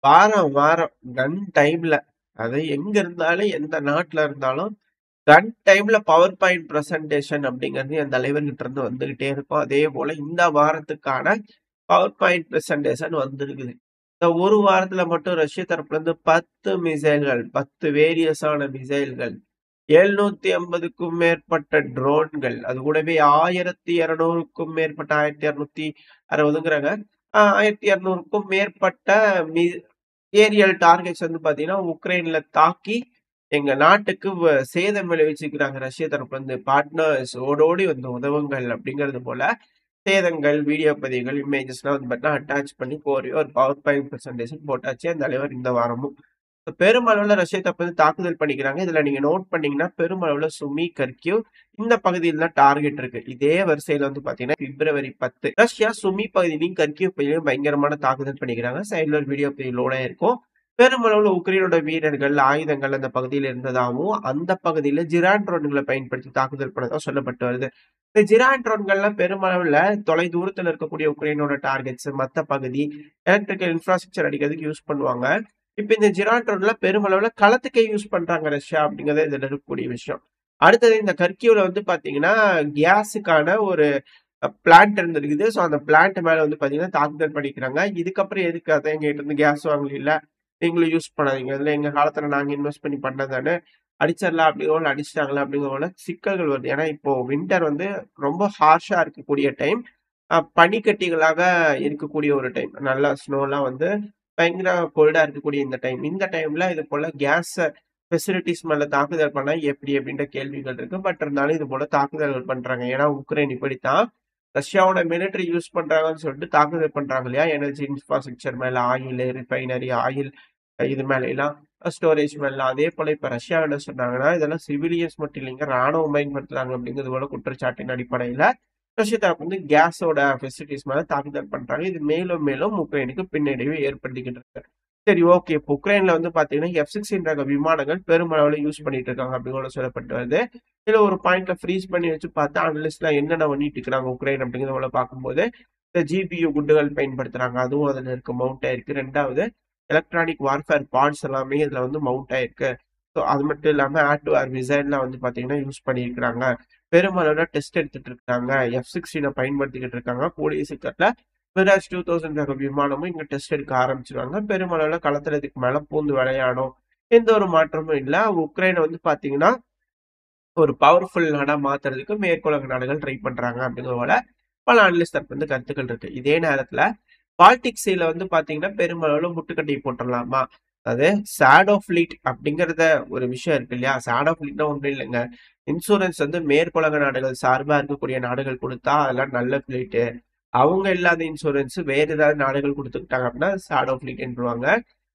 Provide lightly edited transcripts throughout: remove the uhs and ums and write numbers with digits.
வாரம், வாரம் கன் டைம்ல அது எங்க இருந்தாலும், எந்த நாட்டுல இருந்தாலும் கன் டைம்ல பவர் பாயிண்ட் பிரசன்டேஷன் அப்படிங்கிறது என் தலைவர்கிட்ட இருந்து வந்துகிட்டே இருக்கும். அதே போல இந்த வாரத்துக்கான பவர் பாயிண்ட் பிரசன்டேஷன் வந்திருக்குது. இந்த ஒரு வாரத்துல மட்டும் ரஷ்ய தரப்புல இருந்து 10 மிசைல்கள், 10 வேரியஸான மிசைல்கள், 750க்கும் மேற்பட்ட ட்ரோன்கள், அது கூடவே 1200க்கும் மேற்பட்ட 1260ங்கிறாங்க. 1200க்கும் மேற்பட்ட மி ஏரியல் டார்கெட்ஸ் வந்து பாத்தீங்கன்னா உக்ரைன்ல தாக்கி எங்க நாட்டுக்கு சேதம் விளைவிச்சிருக்கிறாங்க ரஷ்ய தரப்புல இருந்து. பார்ட்னர்ஸ் ஓடோடி வந்து உதவுங்கள் அப்படிங்கிறது போல சேதங்கள், வீடியோ பதிவுகள், இமேஜஸ்லாம் வந்து பார்த்தீங்கன்னா அட்டாச் பண்ணி ஒரு பவர் பாயிண்ட் பிரசன்டேஷன் போட்டாச்சு அந்த தலைவர் இந்த வாரமும். பெருமளவுல ரஷ்ய தரப்பு வந்து தாக்குதல் பண்ணிக்கிறாங்க. இதுல நீங்க நோட் பண்ணீங்கன்னா பெருமளவுல சுமி, கர்கிவ் இந்த பகுதியில் தான் டார்கெட் இருக்கு. இதே வரிசையில வந்து பாத்தீங்கன்னா பிப்ரவரி 10 ரஷ்யா சுமி பகுதியிலையும் கர்கிவ் பகுதியிலையும் பயங்கரமான தாக்குதல் பண்ணிக்கிறாங்க. சைடுல ஒரு வீடியோ பதிவுகளோட இருக்கும். பெருமளவுல உக்ரைனோட வீரர்கள், ஆயுதங்கள் அந்த பகுதியில் இருந்ததாகவும், அந்த பகுதியில ஜிரான் ட்ரோன்களை பயன்படுத்தி தாக்குதல் பண்ணதா சொல்லப்பட்டு வருது. இந்த ஜிரான் ட்ரோன்கள்லாம் பெருமளவுல தொலை தூரத்துல இருக்கக்கூடிய உக்ரைனோட டார்கெட்ஸ், மத்த பகுதி, எலக்ட்ரிக்கல் இன்ஃப்ராஸ்ட்ரக்சர் அடிக்கிறதுக்கு யூஸ் பண்ணுவாங்க. இப்ப இந்த ஜிரான் ட்ரோன்ல பெருமளவுல களத்துக்கே யூஸ் பண்றாங்க ரஷ்யா அப்படிங்கறது இதுல இருக்கக்கூடிய விஷயம். அடுத்தது இந்த கர்கிவ்ல வந்து பாத்தீங்கன்னா கேஸுக்கான ஒரு பிளான்ட் இருந்திருக்குது. ஸோ அந்த பிளான்ட் மேல வந்து பாத்தீங்கன்னா தாக்குதல் பண்ணிக்கிறாங்க. இதுக்கப்புறம் எதுக்கு அதை எங்ககிட்ட இருந்து கேஸ் வாங்கல, நீங்களும் யூஸ் பண்ணாதீங்க. இதுல எங்க காலத்துல நாங்க இன்வெஸ்ட் பண்ணி பண்ணதானே அடிச்சிடலாம் அப்படிங்கிற அடிச்சிட்டாங்களா அப்படிங்கிற போல சிக்கல்கள் வருது. ஏன்னா இப்போ வின்டர் வந்து ரொம்ப ஹார்ஷா இருக்கக்கூடிய டைம், பனிக்கட்டிகளாக இருக்கக்கூடிய ஒரு டைம், நல்லா ஸ்னோலாம் வந்து பயங்கர கோல்டா இருக்கக்கூடிய இந்த டைம். இந்த டைம்ல இது போல கேஸ் ஃபெசிலிட்டிஸ் மேல தாக்குதல் பண்ணா எப்படி அப்படின்ற கேள்விகள் இருக்கு. பட் இருந்தாலும் இது போல தாக்குதல்கள் பண்றாங்க. ஏன்னா உக்ரைன் இப்படித்தான் ரஷ்யாவோட மிலிட்டரி யூஸ் பண்றாங்கன்னு சொல்லிட்டு தாக்குதல் பண்றாங்க இல்லையா? எனர்ஜி இன்ஃப்ராஸ்ட்ரக்சர் மேல, ஆயில், ரிஃபைனரி, ஆயில் இது மேல எல்லாம், ஸ்டோரேஜ் மேல. அதே போல இப்ப ரஷ்யா என்ன சொன்னாங்கன்னா, இதெல்லாம் சிவிலியன்ஸ் மட்டும் இல்லைங்க, ராணுவம் பயன்படுத்துறாங்க அப்படிங்கிறது போல குற்றச்சாட்டின் அடிப்படையில ரஷ்ய தரப்பு வந்து கேஸோட ஃபெசிலிட்டிஸ் மேல தாக்குதல் பண்றாங்க. இது மேலும் மேலும் உக்ரைனுக்கு பின்னடைவை ஏற்படுத்திக்கிட்டு இருக்கு. சரி, ஓகே. இப்போ உக்ரைன்ல வந்து பாத்தீங்கன்னா F-16 ரக விமானங்கள் பெருமளவுல யூஸ் பண்ணிட்டு இருக்காங்க அப்படின்னு சொல்லப்பட்டு வருது. இதுல ஒரு பாயிண்ட்ல ஃப்ரீஸ் பண்ணி வச்சு பார்த்தா அனலிஸ்ட்லாம் என்னென்ன பண்ணிட்டு இருக்காங்க உக்ரைன் அப்படிங்கிறத போல பார்க்கும்போது, இந்த ஜிபியு குண்டுகள் பயன்படுத்துறாங்க. அதுவும் அதுல இருக்கு, மவுண்ட் ஆயிருக்கு. ரெண்டாவது எலக்ட்ரானிக் வார்ஃபேர் பார்ட்ஸ் எல்லாமே இதுல வந்து மவுண்ட் ஆயிருக்கு. ஸோ அது மட்டும் இல்லாம ஏர் டு ஏர் மிசைல்லாம் வந்து பாத்தீங்கன்னா யூஸ் பண்ணியிருக்கிறாங்க. பெருமளவுல டெஸ்ட் எடுத்துட்டு இருக்காங்க. F-16 பயன்படுத்திக்கிட்டு இருக்காங்க. கூடிய சீக்கிரத்துல மிராஜ் 2000 ரக விமானமும் இங்க டெஸ்ட் எடுக்க ஆரம்பிச்சிருவாங்க. பெருமளவுல களத்துல இதுக்கு மேல பூந்து விளையாடும். எந்த ஒரு மாற்றமும் இல்ல. உக்ரைனை வந்து பாத்தீங்கன்னா ஒரு பவர்ஃபுல் நாடா மாத்துறதுக்கு மேற்குலக நாடுகள் ட்ரை பண்றாங்க அப்படிங்கிற போல பல அனலிஸ்ட் தரப்பு வந்து கருத்துக்கள் இருக்கு. இதே நேரத்துல பால்டிக் சீல வந்து பாத்தீங்கன்னா பெருமளவுல முட்டுக்கட்டை போட்டுடலாமா? அதாவது ஷேடோ ஃபிளீட் அப்படிங்கறத ஒரு விஷயம் இருக்கு இல்லையா? ஷேடோ ஃபிளீட்னா ஒன்றும் இல்லைங்க. இன்சூரன்ஸ் வந்து மேற்குலக நாடுகள் சார்பா இருக்கக்கூடிய நாடுகள் கொடுத்தா அதெல்லாம் நல்ல ஃபிளீட்டு. அவங்க இல்லாத இன்சூரன்ஸ் வேற ஏதாவது நாடுகள் கொடுத்துக்கிட்டாங்க அப்படின்னா ஷேடோ ஃபிளீட்ன்றுவாங்க.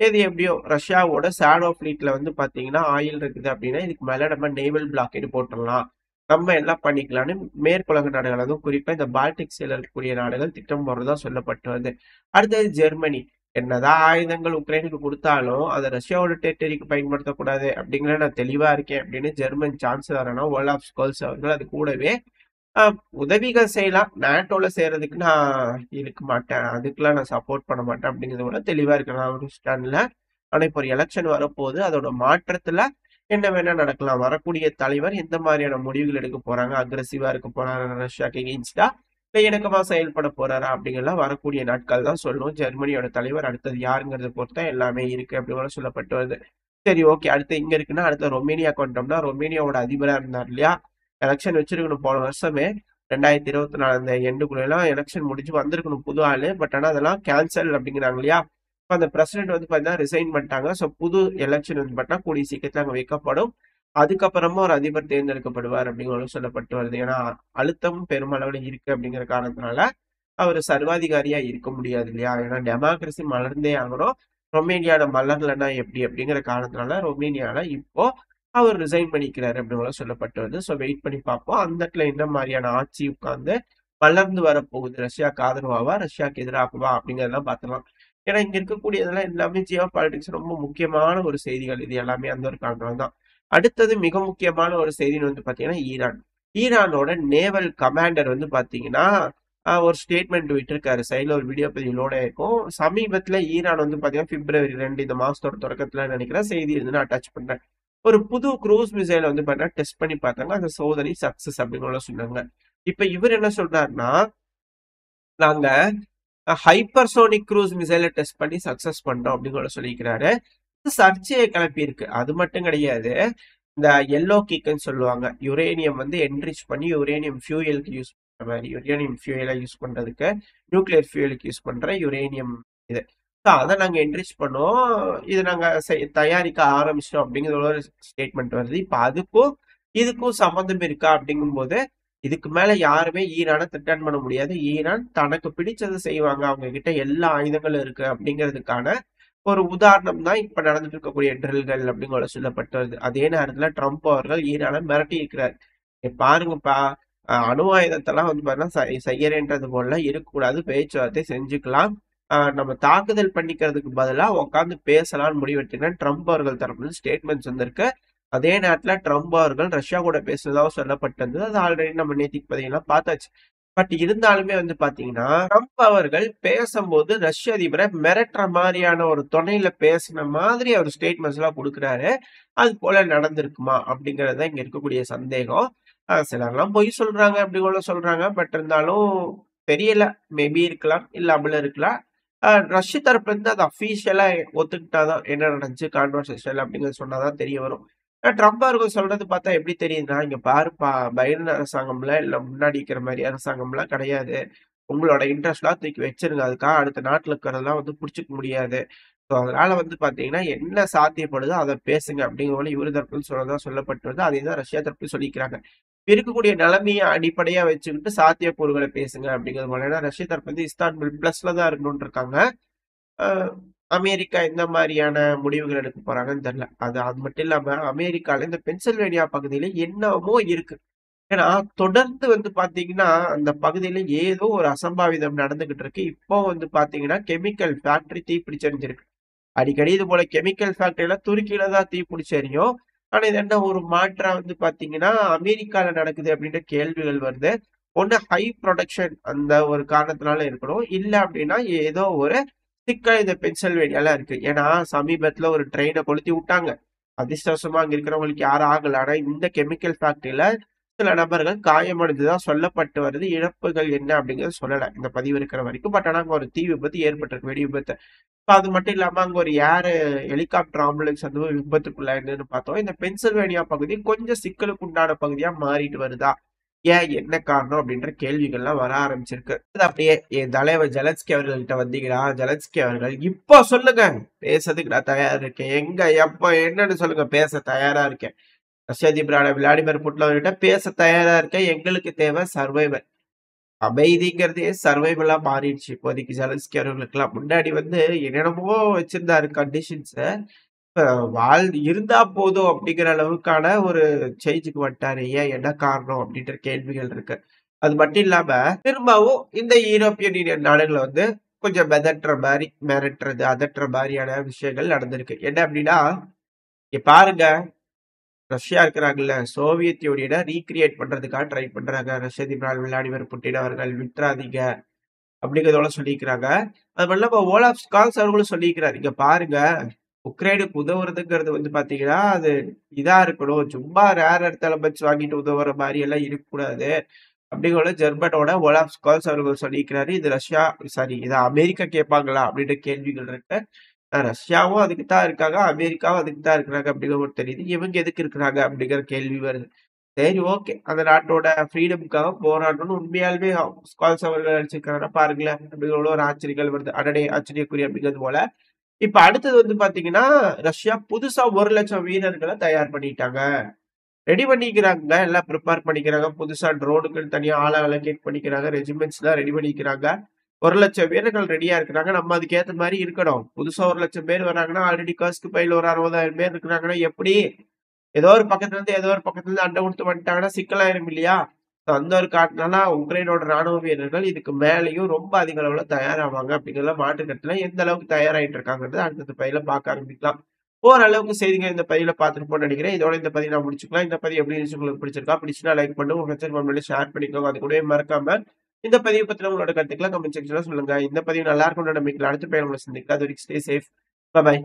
இது எப்படியோ ரஷ்யாவோட ஷேடோ ஃபிளீட்ல வந்து பாத்தீங்கன்னா ஆயில் இருக்குது அப்படின்னா இதுக்கு மேல நம்ம நேவல் பிளாக்கெட் போட்டுடலாம், நம்ம எல்லாம் பண்ணிக்கலாம்னு மேற்குலக நாடுகள், அதுவும் குறிப்பா இந்த பால்டிக் சீல இருக்கக்கூடிய நாடுகள் திட்டம் போடுறதா சொல்லப்பட்டு வருது. அடுத்தது ஜெர்மனி. என்னதான் ஆயுதங்கள் உக்ரைனுக்கு கொடுத்தாலும் அதை ரஷ்யாவோட டெரிட்டரிக்கு பயன்படுத்தக்கூடாது அப்படிங்கிற நான் தெளிவா இருக்கேன் அப்படின்னு ஜெர்மன் சான்சலரான ஓலாஃப் ஸ்கோல்ஸ் அவர்கள் அது கூடவே உதவிகள் செய்யலாம். நேட்டோல செய்யறதுக்கு நான் இருக்க மாட்டேன், அதுக்கெல்லாம் நான் சப்போர்ட் பண்ண மாட்டேன் அப்படிங்கிறது கூட தெளிவா இருக்கிறேன் ஒரு ஸ்டாண்ட்ல. ஆனா இப்போ ஒரு எலெக்ஷன் வரப்போகுது, அதோட மாற்றத்துல என்ன வேணா நடக்கலாம். வரக்கூடிய தலைவர் எந்த மாதிரியான முடிவுகள் எடுக்க போறாங்க, அக்ரெசிவா இருக்க போறாரா ரஷ்யாக்கு எகெயின்ஸ்டா, இல்லை இணக்கமா செயல்பட போறாரா அப்படிங்கலாம் வரக்கூடிய நாட்கள் தான் சொல்லும். ஜெர்மனியோட தலைவர் அடுத்தது யாருங்கிறத பொறுத்தா எல்லாமே இருக்கு அப்படின்னு சொல்லப்பட்டு வருது. சரி, ஓகே. அடுத்து இங்க இருக்குன்னா அடுத்த ரொமேனியாக்கு வந்துட்டோம்னா, ரொமேனியாவோட அதிபரா இருந்தார் இல்லையா? எலெக்ஷன் வச்சிருக்கணும் போன வருஷமே 2024 அந்த எண்டுக்குள்ள எல்லாம் எலெக்ஷன் முடிஞ்சு வந்திருக்கணும் புது ஆளு. பட் ஆனா அதெல்லாம் கேன்சல் அப்படிங்கிறாங்க இல்லையா? இப்ப அந்த பிரசிடென்ட் வந்து பாத்தீங்கன்னா ரிசைன் பண்ணிட்டாங்க. ஸோ புது எலெக்ஷன் வந்து பார்த்தா கூடிய சீக்கிரத்துல அங்க வைக்கப்படும். அதுக்கப்புறமா ஒரு அதிபர் தேர்ந்தெடுக்கப்படுவார் அப்படிங்கிறது சொல்லப்பட்டு வருது. ஏன்னா அழுத்தம் பெருமளவுல இருக்கு அப்படிங்கிற காரணத்தினால அவர் சர்வாதிகாரியா இருக்க முடியாது இல்லையா? ஏன்னா டெமோக்ரஸி மலர்ந்தே ஆகணும். ரொமேனியால மலர்லன்னா எப்படி அப்படிங்கிற காரணத்தினால ரொமேனியால இப்போ அவர் ரிசைன் பண்ணிக்கிறாரு அப்படின்னு சொல்லப்பட்டு வருது. ஸோ வெயிட் பண்ணி பார்ப்போம் அந்த இடத்துல என்ன மாதிரியான ஆட்சி உட்கார்ந்து வளர்ந்து வரப்போகுது. ரஷ்யாவுக்கு ஆதரவாவா, ரஷ்யாவுக்கு எதிராகவா அப்படிங்கறதெல்லாம் பார்த்துலாம். ஏன்னா இங்க இருக்கக்கூடியதெல்லாம் எல்லாமே ஜியோ பாலிடிக்ஸ் ரொம்ப முக்கியமான ஒரு செய்திகள். இது எல்லாமே அந்த ஒரு காரணம் தான். அடுத்தது மிக முக்கியமான ஒரு செய்தின்னு வந்து பாத்தீங்கன்னா ஈரான். ஈரானோட நேவல் கமாண்டர் வந்து பாத்தீங்கன்னா ஒரு ஸ்டேட்மெண்ட் விட்டுருக்காரு. சைடுல ஒரு வீடியோ பதிவு லோட் ஆயிருக்கும். சமீபத்துல ஈரான் வந்து பாத்தீங்கன்னா பிப்ரவரி 2 இந்த மாசத்தோட தொடக்கத்துல நினைக்கிறேன் செய்தி இருந்து அட்டாச் பண்றேன். ஒரு புது குரூஸ் மிசைல் வந்து பாத்தீங்கன்னா டெஸ்ட் பண்ணி பார்த்தாங்க. அந்த சோதனை சக்சஸ் அப்படின்னு சொன்னாங்க. இப்ப இவர் என்ன சொல்றாருன்னா, நாங்க ஹைப்பர்சோனிக் குரூஸ் மிசைலை டெஸ்ட் பண்ணி சக்சஸ் பண்ணோம் அப்படின்னு சொல்லிக்கிறாரு. சர்ச்சையை கிளப்பி இருக்கு. அது மட்டும் கிடையாது. இந்த எல்லோ கீக்குன்னு சொல்லுவாங்க. யுரேனியம் வந்து என்ரிச் பண்ணி யுரேனியம் ஃபியூயலுக்கு யூஸ் பண்ற மாதிரி, யுரேனியம் ஃபியூயலா யூஸ் பண்றதுக்கு, நியூக்ளியர் ஃபியூயலுக்கு யூஸ் பண்ற யுரேனியம் இது. அதை நாங்க என்ரிச் பண்ணோம். இது நாங்க தயாரிக்க ஆரம்பிச்சிட்டோம் அப்படிங்கிற ஒரு ஸ்டேட்மெண்ட் வருது. இப்ப அதுக்கும் இதுக்கும் சம்மந்தம் இருக்கா அப்படிங்கும் போது, இதுக்கு மேல யாருமே ஈரானை திட்டம் பண்ண முடியாது. ஈரான் தனக்கு பிடிச்சதை செய்வாங்க. அவங்க கிட்ட எல்லா ஆயுதங்களும் இருக்கு அப்படிங்கிறதுக்கான ஒரு உதாரணம் தான் இப்ப நடந்துட்டு இருக்கக்கூடிய ட்ரில்கள் அப்படிங்கிற சொல்லப்பட்டு வருது. அதே நேரத்துல ட்ரம்ப் அவர்கள் ஈரானை மிரட்டி இருக்கிறார். பாருங்கப்பா, அணு ஆயுதத்தெல்லாம் வந்து பாத்தீங்கன்னா செய்யறேன்றது போல இருக்கக்கூடாது, பேச்சுவார்த்தை செஞ்சுக்கலாம், நம்ம தாக்குதல் பண்ணிக்கிறதுக்கு பதிலா உட்காந்து பேசலாம்னு முடிவெடுத்தீங்கன்னா ட்ரம்ப் அவர்கள் தரப்புல ஸ்டேட்மெண்ட்ஸ் வந்திருக்கு. அதே நேரத்துல ட்ரம்ப் அவர்கள் ரஷ்யா கூட பேசுனதாக சொல்லப்பட்டது. அது ஆல்ரெடி நம்ம நேத்திக்கு பதிலாம் பார்த்தாச்சு. பட் இருந்தாலுமே வந்து பாத்தீங்கன்னா ட்ரம்ப் அவர்கள் பேசும்போது ரஷ்ய அதிபரை மிரட்டுற மாதிரியான ஒரு துணையில பேசின மாதிரி அவர் ஸ்டேட்மெண்ட்ஸ் எல்லாம் கொடுக்குறாரு. அது போல நடந்திருக்குமா அப்படிங்கறத இங்க இருக்கக்கூடிய சந்தேகம். சிலர்லாம் பொய் சொல்றாங்க அப்படி கூட சொல்றாங்க. பட் இருந்தாலும் தெரியல, மேபி இருக்கலாம், இல்லாமல இருக்கலாம். ரஷ்ய தரப்புல இருந்து அது அபிஷியலா ஒத்துக்கிட்டாதான் என்ன நடந்துச்சு கான்வர்சேஷன் அப்படிங்கறது சொன்னாதான் தெரிய வரும். ட்ரம்ப் அவர்கள் சொல்றது பார்த்தா எப்படி தெரியுதுன்னா, இங்க பாருப்பா, பைடன் அரசாங்கம்ல இல்ல முன்னாடி இருக்கிற மாதிரி அரசாங்கம்லாம் கிடையாது. உங்களோட இன்ட்ரெஸ்ட்லாம் தூக்கி வச்சிருங்க. அதுக்காக அடுத்த நாட்டுல இருக்கிறதெல்லாம் வந்து புடிச்சுக்க முடியாது. ஸோ அதனால வந்து பாத்தீங்கன்னா என்ன சாத்தியப்படுதோ அதை பேசுங்க அப்படிங்கிற போல இவரு தரப்புல சொல்லதான் சொல்லப்பட்டு வருது. அதே தான் ரஷ்யா தரப்புல சொல்லிக்கிறாங்க. இருக்கக்கூடிய நிலைமையை அடிப்படையா வச்சுக்கிட்டு சாத்தியக்கூறுகளை பேசுங்க அப்படிங்கிறது போல. ஏன்னா ரஷ்ய தரப்பு வந்து இஸ்தான்புல் பிளஸ்ல தான் இருக்கணும்னு இருக்காங்க. அமெரிக்கா எந்த மாதிரியான முடிவுகள் எடுக்க போறாங்கன்னு தெரியல. அது மட்டும் இல்லாம அமெரிக்கால இந்த பென்சில்வேனியா பகுதியில என்னமோ இருக்கு. ஏன்னா தொடர்ந்து வந்து பாத்தீங்கன்னா அந்த பகுதியில ஏதோ ஒரு அசம்பாவிதம் நடந்துகிட்டு இருக்கு. இப்போ வந்து பாத்தீங்கன்னா கெமிக்கல் ஃபேக்டரி தீப்பிடிச்செரிஞ்சிருக்கு. அடிக்கடி இது போல கெமிக்கல் ஃபேக்டரியில துருக்கியில தான் தீப்பிடிச்செரியும். ஆனா இது என்ன ஒரு மாற்றா வந்து பாத்தீங்கன்னா அமெரிக்கால நடக்குது அப்படின்ற கேள்விகள் வருது. ஒண்ணு ஹை ப்ரொடக்ஷன் அந்த ஒரு காரணத்தினால இருக்கணும். இல்ல அப்படின்னா ஏதோ ஒரு சிக்கல் இந்த பென்சில்வேனியால இருக்கு. ஏன்னா சமீபத்துல ஒரு ட்ரெயினை கொளுத்தி விட்டாங்க. அதிர்ஷ்டவசமா அங்க இருக்கிறவங்களுக்கு யாரும் ஆகல. ஆனா இந்த கெமிக்கல் ஃபேக்டரியில சில நபர்கள் காயமடைந்ததா சொல்லப்பட்டு வருது. இழப்புகள் என்ன அப்படிங்கறது சொல்லல இந்த பதிவு இருக்கிற வரைக்கும். பட் ஆனா அங்க ஒரு தீ விபத்து ஏற்பட்டிருக்கு, வெடி விபத்து. அது மட்டும் இல்லாம அங்க ஒரு ஹெலிகாப்டர் ஆம்புலன்ஸ் வந்து விபத்துக்குள்ளாயிருந்ததுன்னு பார்த்தோம். இந்த பென்சில்வேனியா பகுதி கொஞ்சம் சிக்கலுக்கு உண்டான பகுதியா மாறிட்டு வருதா? ஏன் என்ன காரணம் அப்படின்ற கேள்விகள்லாம் வர ஆரம்பிச்சிருக்கு. அது அப்படியே என் தலைவர் ஜெலன்ஸ்கி அவர்கள்ட்ட வந்தீங்கன்னா, ஜெலன்ஸ்கி அவர்கள் இப்போ சொல்லுங்க, பேசுறதுக்கு நான் தயாரா இருக்கேன். எங்க எப்ப என்னன்னு சொல்லுங்க, பேச தயாரா இருக்கேன். ரஷ்ய அதிபரான விளாடிமிர் புட்டின் அவர்கிட்ட பேச தயாரா இருக்கேன். எங்களுக்கு தேவை சர்வைவல். அமைதிங்கிறதே சர்வைவலா மாறிடுச்சு இப்போதைக்கு ஜெலன்ஸ்கி அவர்களுக்கெல்லாம். முன்னாடி வந்து என்னென்னமோ வச்சிருந்தாரு கண்டிஷன்ஸ். இருந்தா போதும் அப்படிங்கிற அளவுக்கான ஒரு சேஞ்சுக்கு வந்துட்டாரு. ஏன் என்ன காரணம் அப்படின்ற கேள்விகள் இருக்கு. அது மட்டும் இல்லாம திரும்பவும் இந்த யூரோப்பியன் யூனியன் நாடுகளை வந்து கொஞ்சம் மிரட்டுற மாதிரி, மிரட்டுறது அதட்டுற மாதிரியான விஷயங்கள் நடந்திருக்கு. என்ன அப்படின்னா, இங்க பாருங்க, ரஷ்யா இருக்கிறாங்கல்ல, சோவியத் யூனியனை ரீகிரியேட் பண்றதுக்காக ட்ரை பண்றாங்க. ரஷ்ய அதிபர் விளாடிமிர் புட்டின் அவர்கள் விட்டுறாதீங்க அப்படிங்கிறதோட சொல்லிக்கிறாங்க. அது மட்டும் இல்லாம ஓலாஃப் ஸ்கால்ஸ் அவர்களும் சொல்லிக்கிறாரு. இங்க பாருங்க, உக்ரைனுக்கு உதவுறதுங்கிறது வந்து பாத்தீங்கன்னா அது இதா இருக்கணும். சும்மா ரேர் எர்த் எலமெண்ட்ஸ் வாங்கிட்டு உதவுற மாதிரி எல்லாம் இருக்கக்கூடாது அப்படிங்கிற ஜெர்மனோட ஓலாஃப் ஸ்கால்ஸ் அவர்கள் சொல்லியிருக்கிறாரு. இது ரஷ்யா சாரி இதை அமெரிக்கா கேட்பாங்களா அப்படின்ற கேள்விகள் இருக்கு. ரஷ்யாவும் அதுக்கு தான் இருக்காங்க, அமெரிக்காவும் அதுக்கு தான் இருக்கிறாங்க அப்படிங்கிற தெரியுது. இவங்க எதுக்கு இருக்கிறாங்க அப்படிங்கிற கேள்வி வருது. சரி, ஓகே, அந்த நாட்டோட ஃப்ரீடமுக்காக போராடணும்னு உண்மையாலுமே ஸ்கால்ஸ் அவர்கள் நினைச்சிருக்காங்கன்னா பாருங்களேன் அப்படிங்கிற ஒரு ஆச்சரியங்கள் வருது. அடடே ஆச்சரியக்குரிய அப்படிங்கிறது போல. இப்ப அடுத்தது வந்து பாத்தீங்கன்னா, ரஷ்யா புதுசா 1,00,000 வீரர்களை தயார் பண்ணிட்டாங்க. ரெடி பண்ணிக்கிறாங்க. எல்லாம் ப்ரிப்பேர் பண்ணிக்கிறாங்க. புதுசா ட்ரோனுக்குன்னு தனியா ஆள அலோகேட் பண்ணிக்கிறாங்க. ரெஜிமெண்ட்ஸ்லாம் ரெடி பண்ணிக்கிறாங்க. 1,00,000 வீரர்கள் ரெடியா இருக்கிறாங்க. நம்ம அதுக்கு ஏத்த மாதிரி இருக்கணும். புதுசா 1,00,000 பேர் வராங்கன்னா, ஆல்ரெடி கர்ஸ்க் பையில ஒரு 60,000 பேர் இருக்கிறாங்கன்னா எப்படி? ஏதோ ஒரு பக்கத்துல இருந்து ஏதோ ஒரு பக்கத்துல இருந்து அண்டை கொடுத்து வந்துட்டாங்கன்னா சிக்கலாயிரும் இல்லையா? அந்த ஒரு காரணத்தினால உக்ரைனோட ராணுவ வீரர்கள் இதுக்கு மேலேயும் ரொம்ப அதிக அளவுல தயாராவாங்க அப்படிங்கிறத மாற்றுக்கட்டுல எந்த அளவுக்கு தயாராயிட்டு இருக்காங்கிறது அடுத்த பதிவுல பார்க்க ஆரம்பிக்கலாம். ஓரளவுக்கு செய்திகள் இந்த பதிவுல பார்த்துருப்போம்னு நினைக்கிறேன். இதோட இந்த பதிவு நான் முடிச்சுக்கலாம். இந்த பதிவு எப்படி இருந்துச்சு, உங்களுக்கு பிடிச்சிருக்கா? பிடிச்சுன்னா லைக் பண்ணுங்க. உங்க ஃப்ரெண்ட்ஸ் ஷேர் பண்ணிக்கோங்க. அது கூடவே மறக்காம இந்த பதிவு பத்தின உங்களோட கருத்துக்கள கமெண்ட் செக்ஷன்ல சொல்லுங்க. இந்த பதிவு நல்லா இருக்கும்னு நம்பிக்கையில அடுத்த பதிவுல உங்கள சந்திக்கிறேன். அதுவரைக்கும் ஸ்டே சேஃப். பாய்.